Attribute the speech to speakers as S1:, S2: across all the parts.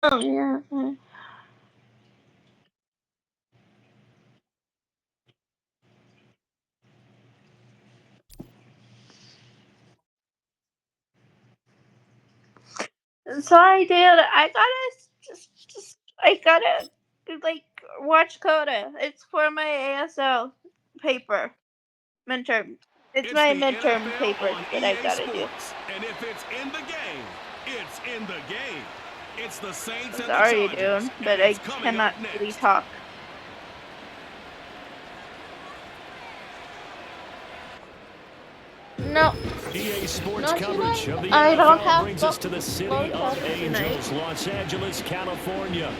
S1: Yeah. Sorry, dude. I gotta like watch Coda. It's for my ASL paper midterm. It's
S2: It's
S1: my
S2: the
S1: midterm
S2: NFL
S1: papers
S2: on
S1: that I
S2: EA
S1: gotta do.
S2: Sports. And if it's in the game, it's in the game. It's the Saints and the
S1: Sorry,
S2: Chargers,
S1: dude,
S2: and
S1: but
S2: it's
S1: I
S2: coming up
S1: cannot really
S2: next.
S1: talk. No,
S3: EA Sports
S1: not
S3: coverage
S1: tonight.
S3: of the
S1: I don't
S3: NFL
S1: have
S3: brings us to the city of
S1: soccer tonight.
S3: Angels, Los Angeles, California.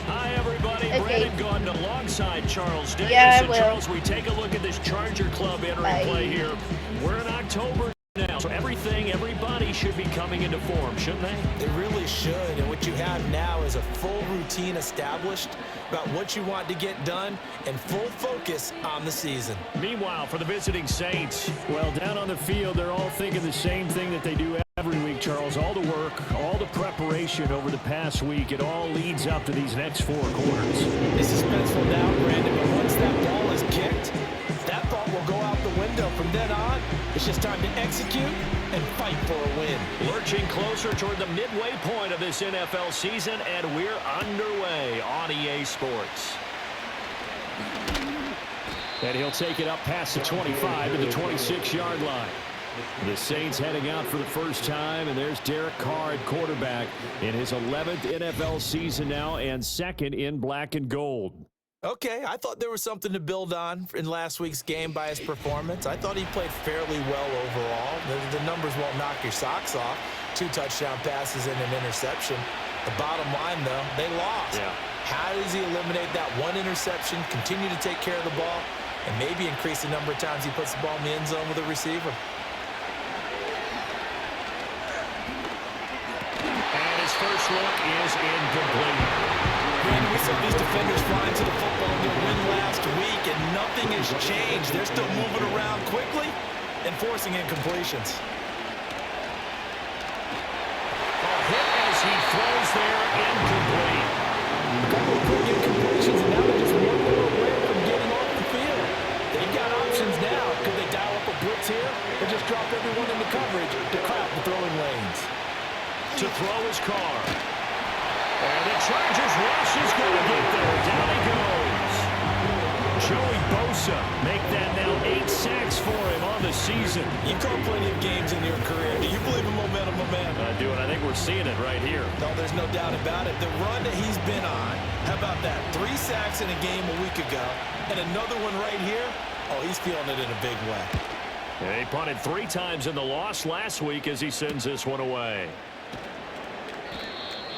S3: Hi, everybody.
S1: Okay.
S3: Brandon Gordon alongside Charles Davis.
S1: Yeah, I
S3: And
S1: will.
S3: Charles, we take a look at this Charger Club entering play
S1: Bye.
S3: here. We're in October now, so everybody should be coming into form, shouldn't they?
S4: They really should, and what you have now is a full routine established about what you want to get done and full focus on the season.
S3: Meanwhile, for the visiting Saints, well, down on the field, they're all thinking the same thing that they do every week, Charles. All the work, all the preparation over the past week, it all leads up to these next 4 quarters.
S4: It's suspenseful now, Brandon, but once that ball is kicked, that thought will go out the window. From then on, it's just time to execute and fight for a win.
S3: Lurching closer toward the midway point of this NFL season, and we're underway on EA Sports. And he'll take it up past the 25 to the 26-yard line. The Saints heading out for the first time, and there's Derek Carr at quarterback in his 11th NFL season now and second in black and gold.
S4: Okay, I thought there was something to build on in last week's game by his performance. I thought he played fairly well overall. The numbers won't knock your socks off. 2 touchdown passes and an interception. The bottom line, though, they lost.
S3: Yeah.
S4: How does he eliminate that one interception, continue to take care of the ball, and maybe increase the number of times he puts the ball in the end zone with a receiver?
S3: And his first look is incomplete.
S4: Brandon, we saw these defenders flying to the football in their win last week, and nothing has changed. They're still moving around quickly and forcing incompletions.
S3: A hit as he throws there, incomplete.
S4: A couple of quick incompletions, and now they're just one more away from getting off the field. They've got options now. Could they dial up a blitz here or just drop everyone into coverage to crowd the throwing lanes?
S3: To throw his Carr. And the Chargers rush is going to get there. Down he goes. Joey Bosa make that now 8 sacks for him on the season.
S4: You've called plenty of games in your career. Do you believe in momentum, my man?
S3: I do, and I think we're seeing it right here.
S4: No, there's no doubt about it. The run that he's been on, how about that? 3 sacks in a game a week ago, and another one right here. Oh, he's feeling it in a big way.
S3: And he punted 3 times in the loss last week as he sends this one away.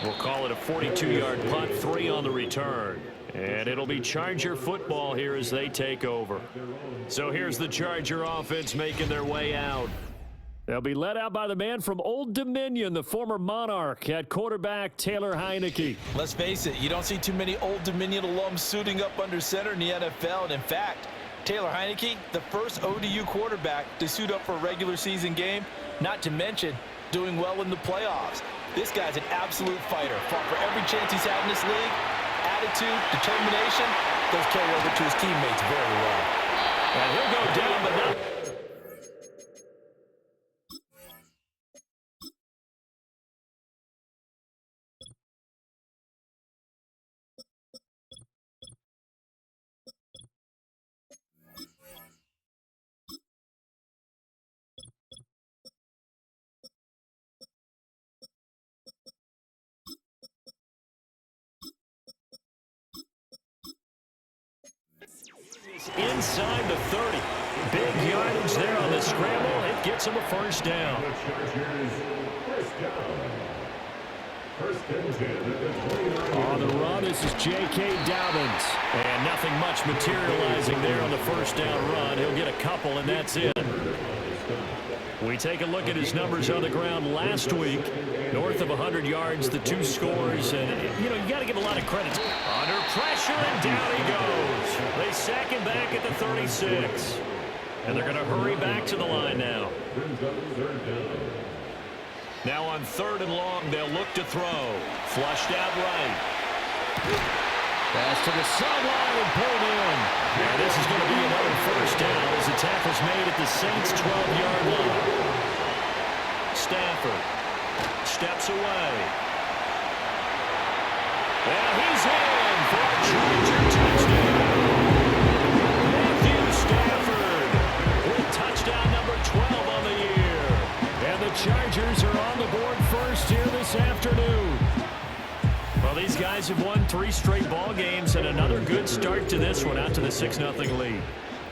S3: We'll call it a 42-yard punt, 3 on the return. And it'll be Charger football here as they take over. So here's the Charger offense making their way out. They'll be led out by the man from Old Dominion, the former Monarch, at quarterback Taylor Heinicke.
S4: Let's face it, you don't see too many Old Dominion alums suiting up under center in the NFL. And in fact, Taylor Heinicke, the first ODU quarterback to suit up for a regular season game, not to mention doing well in the playoffs. This guy's an absolute fighter. Fought for every chance he's had in this league. Attitude, determination, those carry over to his teammates very well.
S3: And he'll go down, but not. Inside the 30. Big yardage there on the scramble. It gets him a first down. On the run, this is J.K. Dobbins. And nothing much materializing there on the first down run. He'll get a couple, and that's it. We take a look at his numbers on the ground last week. North of 100 yards, the 2 scores. And, you got to give a lot of credit. Under pressure, and down he goes. They sack him back at the 36. And they're going to hurry back to the line now. Now on 3rd and long, they'll look to throw. Flushed out right. Pass to the sideline and pulled in. And this is going to be another first down as the tackle's made at the Saints' 12-yard line. Stafford steps away. And he's in for a Charger touchdown. Matthew Stafford with touchdown number 12 on the year. And the Chargers are on the board first here this afternoon. Well, these guys have won 3 straight ball games and another good start to this one out to the 6-0 lead.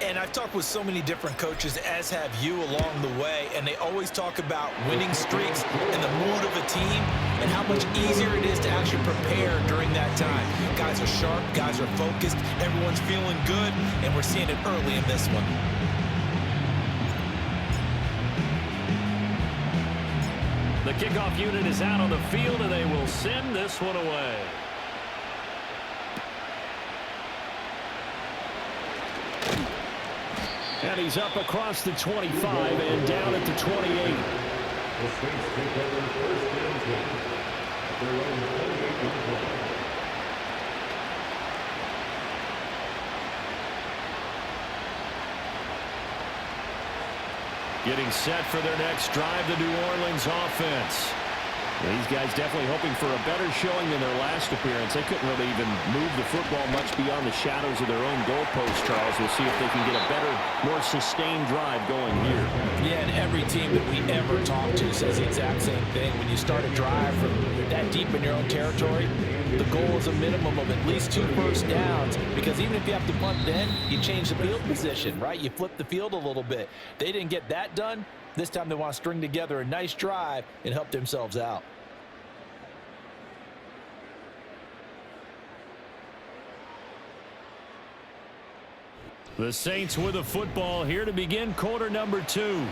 S4: And I've talked with so many different coaches, as have you, along the way, and they always talk about winning streaks and the mood of a team and how much easier it is to actually prepare during that time. Guys are sharp, guys are focused, everyone's feeling good, and we're seeing it early in this one.
S3: The kickoff unit is out on the field, and they will send this one away. And he's up across the 25 and down at the 28. Getting set for their next drive, the New Orleans offense. These guys definitely hoping for a better showing than their last appearance. They couldn't really even move the football much beyond the shadows of their own goalpost, Charles. We'll see if they can get a better, more sustained drive going here.
S4: Yeah, and every team that we ever talk to says the exact same thing. When you start a drive from that deep in your own territory, the goal is a minimum of at least 2 first downs, because even if you have to punt then, you change the field position, right? You flip the field a little bit. They didn't get that done. This time they want to string together a nice drive and help themselves out.
S3: The Saints with the football here to begin quarter number 2,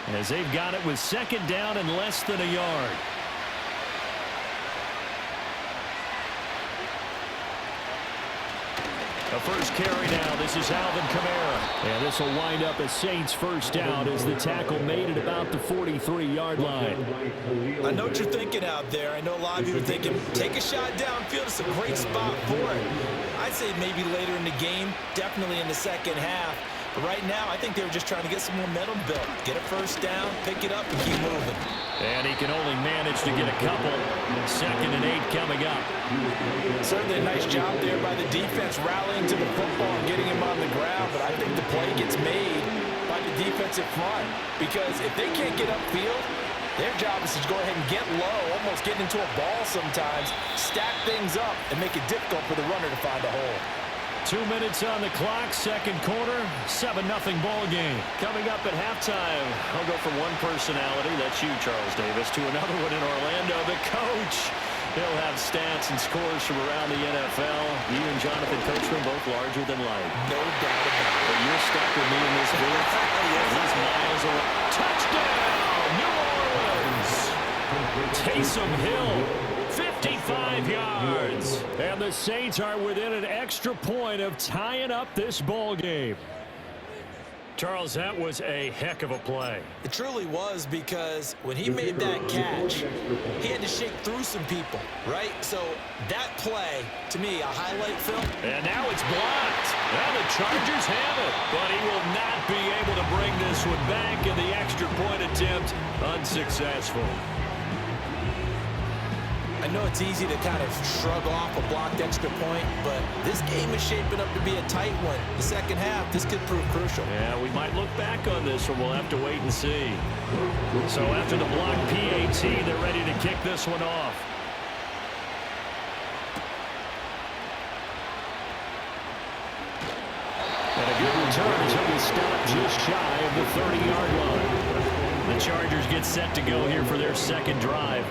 S3: as they've got it with 2nd down and less than a yard. The first carry now. This is Alvin Kamara. And this will wind up a Saints first down as the tackle made at about the 43-yard line.
S4: I know what you're thinking out there. I know a lot of you are thinking, take a shot downfield. It's a great spot for it. I'd say maybe later in the game, definitely in the second half. But right now, I think they were just trying to get some momentum built. Get a first down, pick it up, and keep moving.
S3: And he can only manage to get a couple. 2nd and 8 coming up.
S4: Certainly a nice job there by the defense rallying to the football and getting him on the ground. But I think the play gets made by the defensive front. Because if they can't get upfield, their job is to go ahead and get low, almost get into a ball sometimes, stack things up, and make it difficult for the runner to find a hole.
S3: 2 minutes on the clock, 2nd quarter, 7-0 ball game. Coming up at halftime, I'll go from one personality, that's you, Charles Davis, to another one in Orlando, the coach. He'll have stats and scores from around the NFL. You and Jonathan Coachman both larger than life.
S4: No doubt about it.
S3: But you're stuck with me in this booth. He's miles away. Touchdown, New Orleans! Taysom Hill. 55 yards. And the Saints are within an extra point of tying up this ball game. Charles, that was a heck of a play.
S4: It truly was, because when he made that catch, he had to shake through some people, right? So that play, to me, a highlight film.
S3: And now it's blocked. Well, the Chargers have it, but he will not be able to bring this one back, and the extra point attempt unsuccessful.
S4: I know it's easy to kind of shrug off a blocked extra point, but this game is shaping up to be a tight one. The second half, this could prove crucial.
S3: Yeah, we might look back on this one. We'll have to wait and see. So after the block PAT, they're ready to kick this one off. And a good return as he'll be stopped just shy of the 30-yard line. The Chargers get set to go here for their 2nd drive.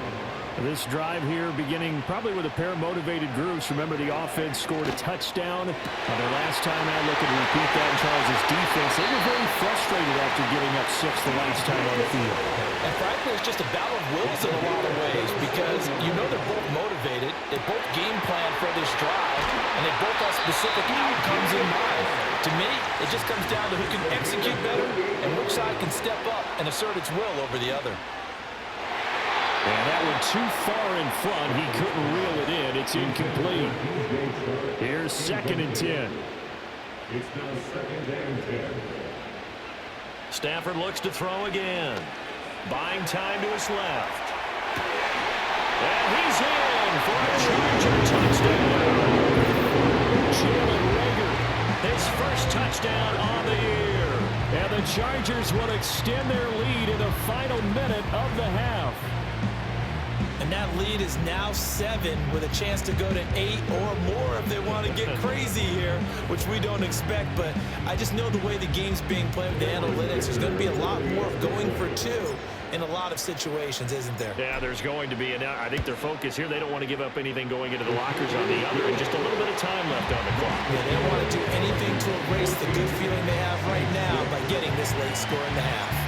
S3: This drive here beginning probably with a pair of motivated groups. Remember, the offense scored a touchdown. Their last time out, look and repeat that in Charles' defense. They were very frustrated after giving up 6 the last time on the field.
S4: And frankly, it's just a battle of wills in a lot of ways, because you know they're both motivated. They both game plan for this drive, and they both have specific outcomes in mind. To me, it just comes down to who can execute better and which side can step up and assert its will over the other.
S3: And that one too far in front. He couldn't reel it in. It's incomplete. Here's 2nd and 10.
S5: It's now 2nd and 10.
S3: Stafford looks to throw again. Buying time to his left. And he's in for a Charger touchdown. Jalen Reagor, his first touchdown on the year. And the Chargers will extend their lead in the final minute of the half.
S4: And that lead is now 7 with a chance to go to 8 or more if they want to get crazy here, which we don't expect. But I just know the way the game's being played with the analytics, there's going to be a lot more going for 2 in a lot of situations, isn't there?
S3: Yeah, there's going to be. And I think their focus here, they don't want to give up anything going into the lockers on the other, and just a little bit of time left on the clock.
S4: Yeah, they don't want to do anything to erase the good feeling they have right now by getting this late score in the half.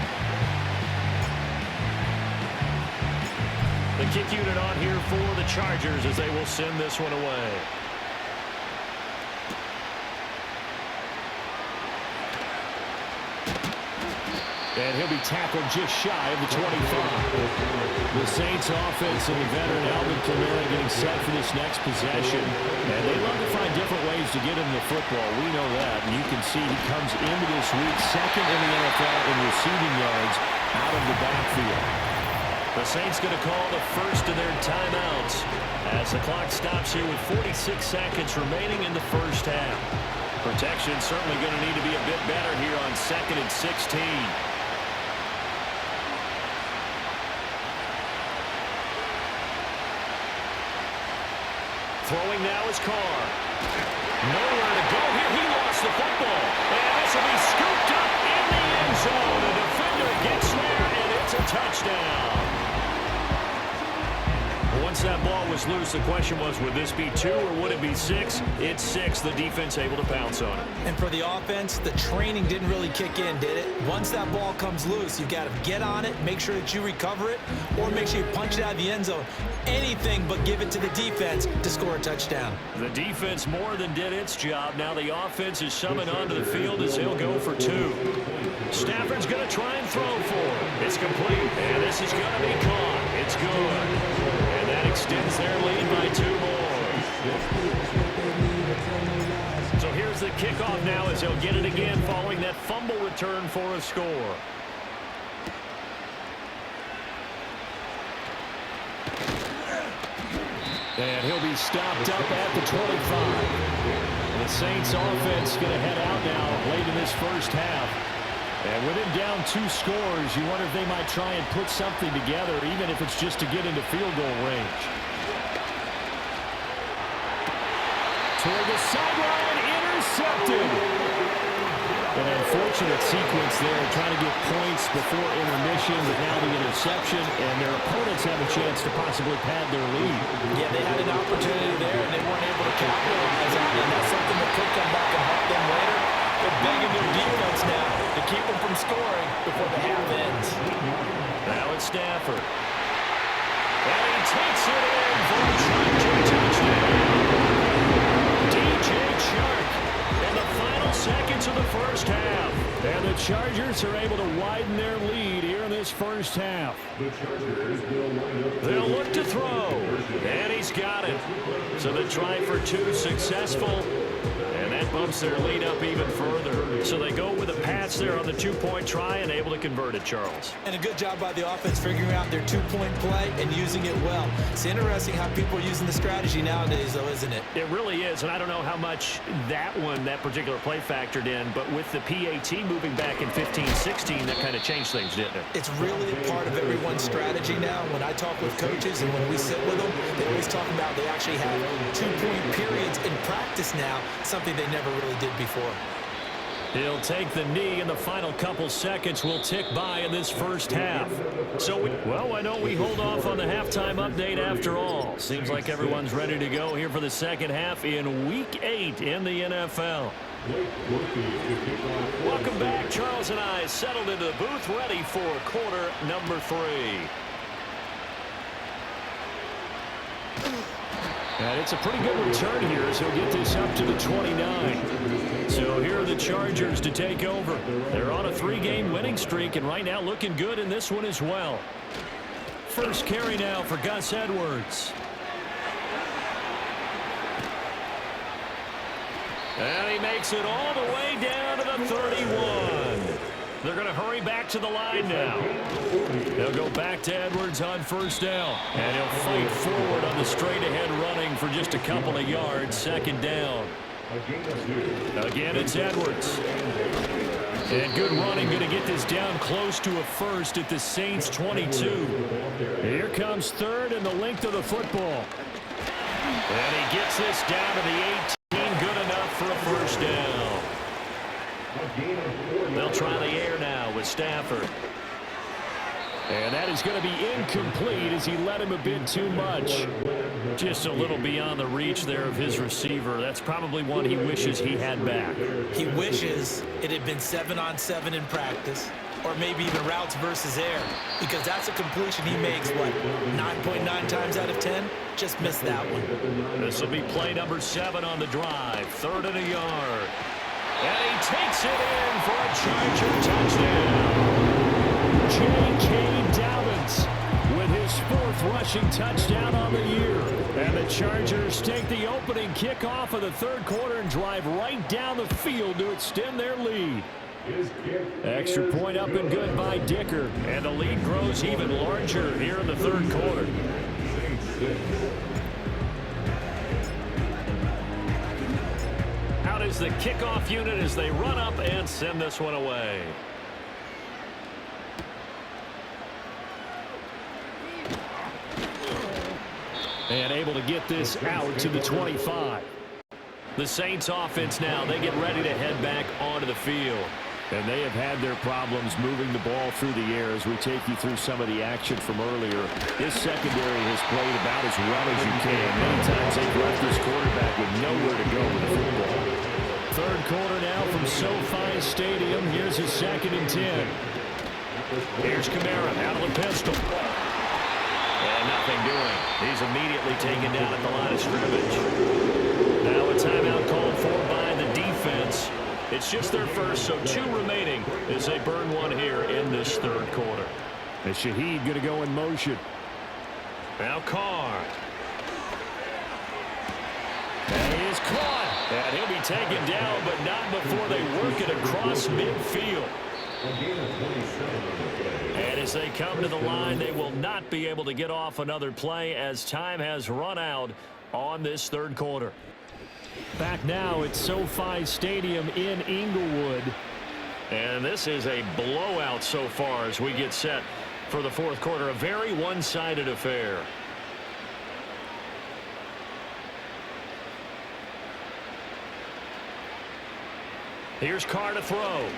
S3: The kick unit on here for the Chargers as they will send this one away. And he'll be tackled just shy of the 25. The Saints offense and the veteran Alvin Kamara getting set for this next possession. And they love to find different ways to get him the football. We know that. And you can see he comes into this week 2nd in the NFL in receiving yards out of the backfield. The Saints going to call the first of their timeouts as the clock stops here with 46 seconds remaining in the first half. Protection certainly going to need to be a bit better here on 2nd and 16. Throwing now is Carr. Nowhere to go here. He lost the football. And this will be scooped up in the end zone. The defender gets there, and it's a touchdown. Once that ball was loose, the question was, would this be 2 or would it be 6? It's 6. The defense able to pounce on it.
S4: And for the offense, the training didn't really kick in, did it? Once that ball comes loose, you've got to get on it, make sure that you recover it, or make sure you punch it out of the end zone. Anything but give it to the defense to score a touchdown.
S3: The defense more than did its job. Now the offense is summoned onto the field as he'll go for 2. Stafford's going to try and throw for it. It's complete, and this is going to be caught. It's good. And that extends their lead by 2 more. So here's the kickoff now as he'll get it again following that fumble return for a score. And he'll be stopped up at the 25. The Saints offense going to head out now late in this first half. And with him down 2 scores, you wonder if they might try and put something together, even if it's just to get into field goal range. Toward the sideline, intercepted. An unfortunate sequence there, trying to get points before intermission, but now the interception, and their opponents have a chance to possibly pad their lead.
S4: Yeah, they had an opportunity there, and they weren't able to capitalize on it, and that's something that could come back and help them later. They're begging their defense now to keep them from scoring before the half ends.
S3: Now it's Stafford. And he takes it in for a Charger touchdown. DJ Chark in the final seconds of the first half. And the Chargers are able to widen their lead here in this first half. They'll look to throw. And he's got it. So the try for 2 successful. And that bumps their lead up even further. So they go with a pass there on the 2-point try and able to convert it, Charles.
S4: And a good job by the offense figuring out their 2-point play and using it well. It's interesting how people are using the strategy nowadays, though, isn't it?
S3: It really is, and I don't know how much that particular play factored in, but with the PAT moving back in 15-16, that kind of changed things, didn't it?
S4: It's really a part of everyone's strategy now. When I talk with coaches and when we sit with them, they always talk about they actually have 2-point periods in practice now, something they never really did before.
S3: He'll take the knee, and the final couple seconds will tick by in this first half. So, why don't we hold off on the halftime update after all? Seems like everyone's ready to go here for the second half in Week 8 in the NFL. Welcome back. Charles and I settled into the booth, ready for quarter number 3. And it's a pretty good return here as he'll get this up to the 29. So here are the Chargers to take over. They're on a 3-game winning streak and right now looking good in this one as well. first carry now for Gus Edwards. And he makes it all the way down to the 31. They're going to hurry back to the line now. They'll go back to Edwards on first down. And he'll fight forward on the straight-ahead running for just a couple of yards. Second down. Again, it's Edwards. And good running, going to get this down close to a first at the Saints 22. Here comes third and the length of the football. And he gets this down to the 18. Good enough for a first down. They'll try the air now with Stafford. And that is going to be incomplete as he let him a bit too much. Just a little beyond the reach there of his receiver. That's probably one he wishes he had back.
S4: He wishes it had been 7-on-7 in practice, or maybe even routes versus air, because that's a completion he makes, what, 9.9 times out of 10? Just missed that one.
S3: This will be play number 7 on the drive. 3rd and a yard. And he takes it in for a Charger touchdown. J.K. Dobbins with his 4th rushing touchdown on the year. And the Chargers take the opening kickoff of the 3rd quarter and drive right down the field to extend their lead. Extra point up and good by Dicker. And the lead grows even larger here in the 3rd quarter. Out is the kickoff unit as they run up and send this one away. And able to get this out to the 25. The Saints offense now, they get ready to head back onto the field. And they have had their problems moving the ball through the air as we take you through some of the action from earlier. This secondary has played about as well as you can. Many times they've left this quarterback with nowhere to go with the football. 3rd quarter now from SoFi Stadium. Here's his 2nd and 10. Here's Kamara out of the pistol. And nothing doing. He's immediately taken down at the line of scrimmage. Now a timeout called for by the defense. It's just their first, so 2 remaining as they burn one here in this 3rd quarter. And Shaheed going to go in motion. Now Carr. And he is caught. And he'll be taken down, but not before they work it across midfield. And as they come to the line, they will not be able to get off another play as time has run out on this 3rd quarter. Back now at SoFi Stadium in Inglewood. And this is a blowout so far as we get set for the 4th quarter. A very one-sided affair. Here's Carr to throw.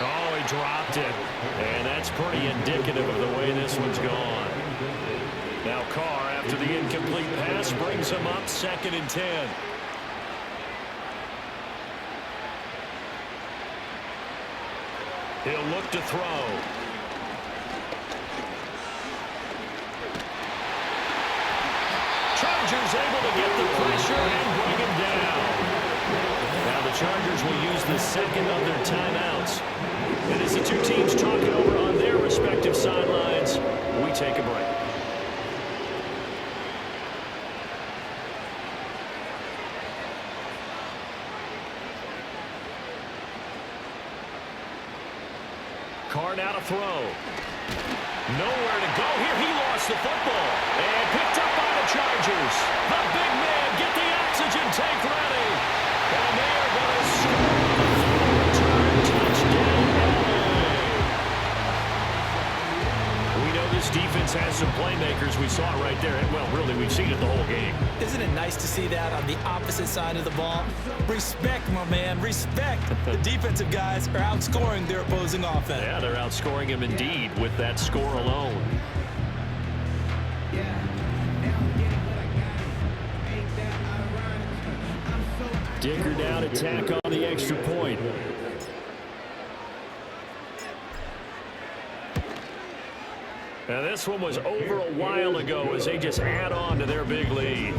S3: Oh, he dropped it. And that's pretty indicative of the way this one's gone. Now Carr, after the incomplete pass, brings him up 2nd and 10. He'll look to throw. Chargers able to get the pressure and bring him down. Now the Chargers will use the 2nd of their timeouts. And as the 2 teams talk it over on their respective sidelines, we take a break. Carr now to throw. Nowhere to go here. He lost the football. And picked up by the Chargers. The big man, get the oxygen tank ready. And they are going to score the return touchdown. We know this defense has some playmakers. We saw it right there. And, well, really, we've seen it the whole game.
S4: Isn't it nice to see that on the opposite side of the ball? Respect, my man, respect. The defensive guys are outscoring their opposing offense.
S3: Yeah, they're outscoring him indeed with that score alone. Dicker down to tack on the extra point. Now this one was over a while ago as they just add on to their big lead.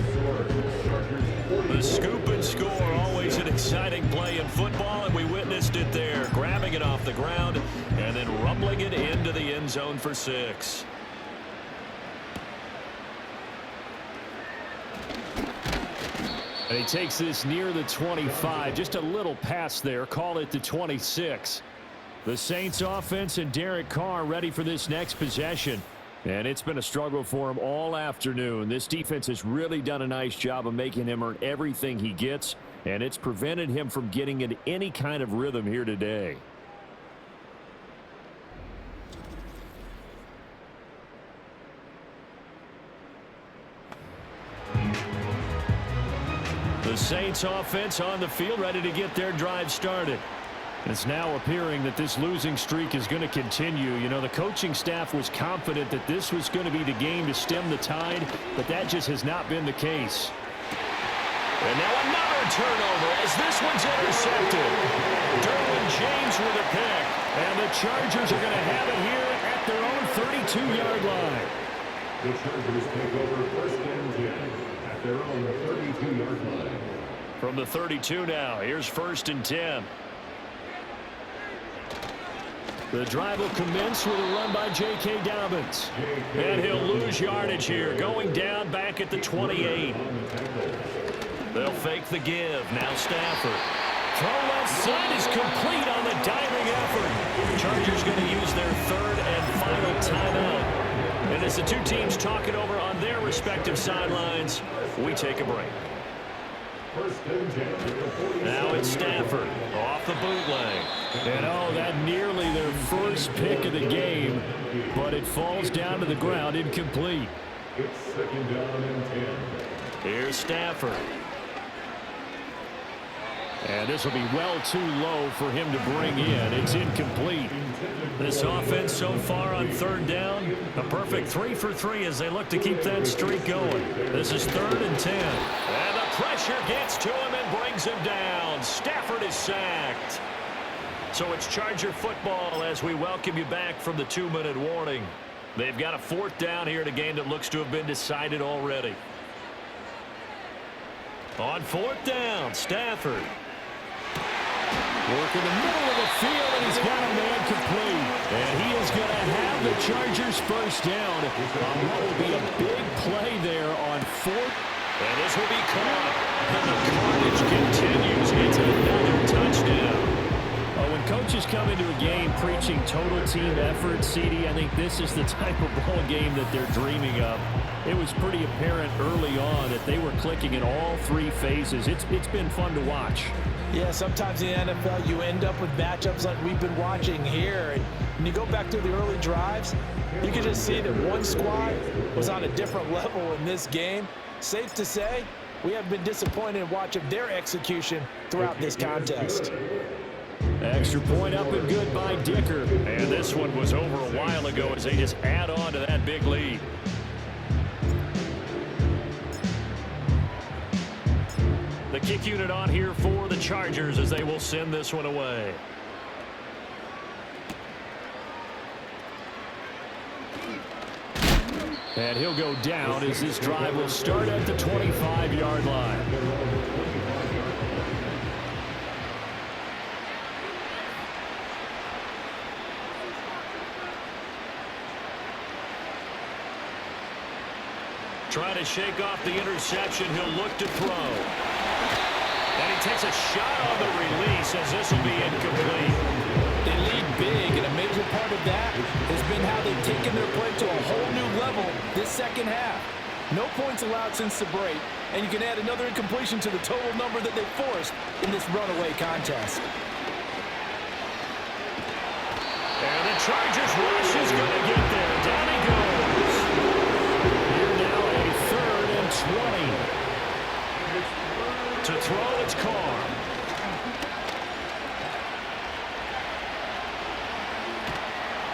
S3: The scoop and score, always an exciting play in football, and we witnessed it there, grabbing it off the ground and then rumbling it into the end zone for 6. And he takes this near the 25, just a little pass there, call it the 26. The Saints offense and Derek Carr ready for this next possession. And it's been a struggle for him all afternoon. This defense has really done a nice job of making him earn everything he gets, and it's prevented him from getting into any kind of rhythm here today. The Saints offense on the field ready to get their drive started. It's now appearing that this losing streak is going to continue. You know, the coaching staff was confident that this was going to be the game to stem the tide, but that just has not been the case. And now another turnover as this one's intercepted. Derwin James with a pick. And the Chargers are going to have it here at their own 32-yard line.
S5: The Chargers take over first and 10 at their own 32-yard line.
S3: From the 32 now, here's first and 10. The drive will commence with a run by J.K. Dobbins. And he'll lose yardage here, going down back at the 28. They'll fake the give. Now Stafford. Throw left side is complete on the diving effort. Chargers going to use their third and final timeout. And as the two teams talk it over on their respective sidelines, we take a break. Now it's Stafford off the bootleg. And oh, that nearly their first pick of the game, but it falls down to the ground incomplete.
S5: It's second down and 10.
S3: Here's Stafford. And this will be well too low for him to bring in. It's incomplete. This offense so far on third down, a perfect 3 for 3 as they look to keep that streak going. This is third and 10. And the pressure gets to him and brings him down. Stafford is sacked. So it's Charger football as we welcome you back from the 2-minute warning. They've got a fourth down here in a game that looks to have been decided already. On fourth down, Stafford. Work in the middle of the field, and he's got a man complete. And he is going to have the Chargers first down. What will be a big play there on fourth. And this will be caught. And the carnage continues. It's another touchdown. When coaches come into a game preaching total team effort, CD, I think this is the type of ball game that they're dreaming of. It was pretty apparent early on that they were clicking in all three phases. It's been fun to watch.
S4: Yeah, sometimes in the NFL you end up with matchups like we've been watching here. And when you go back to the early drives, you can just see that one squad was on a different level in this game. Safe to say, we have been disappointed in watching their execution throughout this contest.
S3: Extra point up and good by Dicker. And this one was over a while ago as they just add on to that big lead. The kick unit on here for the Chargers as they will send this one away. And he'll go down as this drive will start at the 25-yard line. Trying to shake off the interception. He'll look to throw. And he takes a shot on the release as this will be incomplete.
S4: They lead big, and a major part of that has been how they've taken their play to a whole new level this second half. No points allowed since the break, and you can add another incompletion to the total number that they forced in this runaway contest.
S3: And the Chargers rush is going to get there. Down he goes. Here now a 3rd and 20. To throw, it's Carr.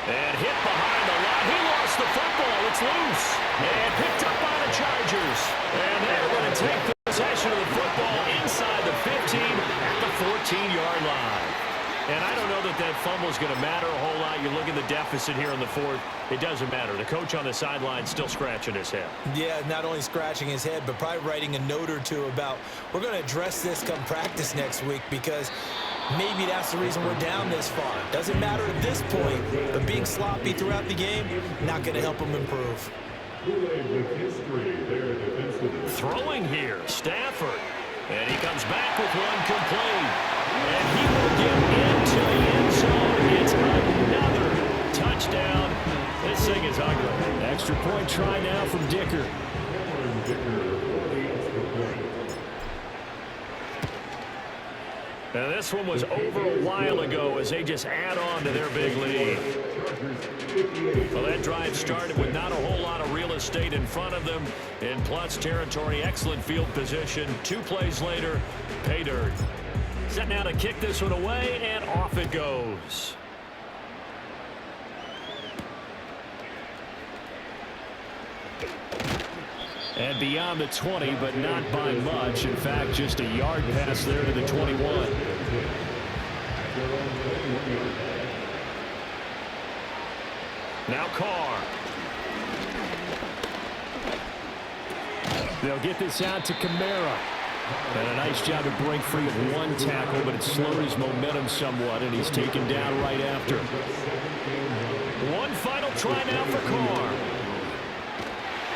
S3: And hit behind the line. He lost the football. It's loose. And picked up by the Chargers. And they're going to take possession of the football inside the 15 at the 14-yard line. And I don't know that think that fumble is going to matter a whole lot. You look at the deficit here in the fourth. It doesn't matter. The coach on the sideline still scratching his head.
S4: Yeah, not only scratching his head, but probably writing a note or two about, we're going to address this come practice next week, because maybe that's the reason we're down this far. Doesn't matter at this point, but being sloppy throughout the game, not going to help him improve.
S3: Throwing here, Stafford. And he comes back with one complete. And he will get into the end zone. It's another touchdown. This thing is ugly.
S6: Extra point try now from Dicker.
S3: And this one was over a while ago as they just add on to their big lead. Well, that drive started with not a whole lot of real estate in front of them. In plus territory, excellent field position. 2 plays later, pay dirt. Set now to kick this one away, and off it goes.
S6: And beyond the 20, but not by much. In fact, just a yard pass there to the 21.
S3: Now Carr.
S6: They'll get this out to Kamara. And a nice job to break free of one tackle, but it slowed his momentum somewhat, and he's taken down right after.
S3: One final try now for Carr.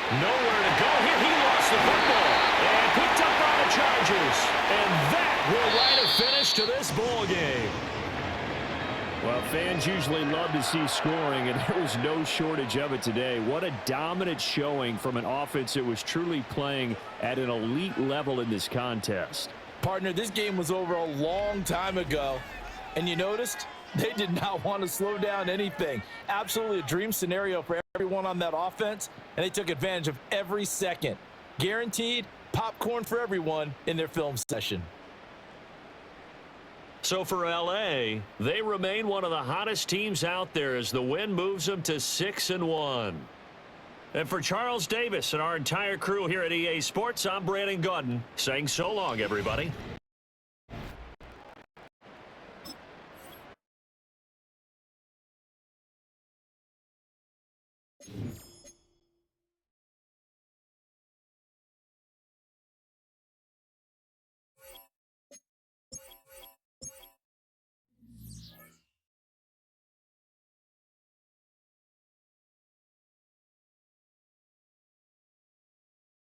S3: Nowhere to go here. He lost the football and picked up by the Chargers. And that will write a finish to this ball game.
S6: Well, fans usually love to see scoring, and there was no shortage of it today. What a dominant showing from an offense that was truly playing at an elite level in this contest.
S4: Partner, this game was over a long time ago, and you noticed they did not want to slow down anything. Absolutely a dream scenario for everyone on that offense, and they took advantage of every second. Guaranteed popcorn for everyone in their film session.
S3: So for L.A., they remain one of the hottest teams out there as the win moves them to 6-1. And for Charles Davis and our entire crew here at EA Sports, I'm Brandon Gaudin saying so long, everybody.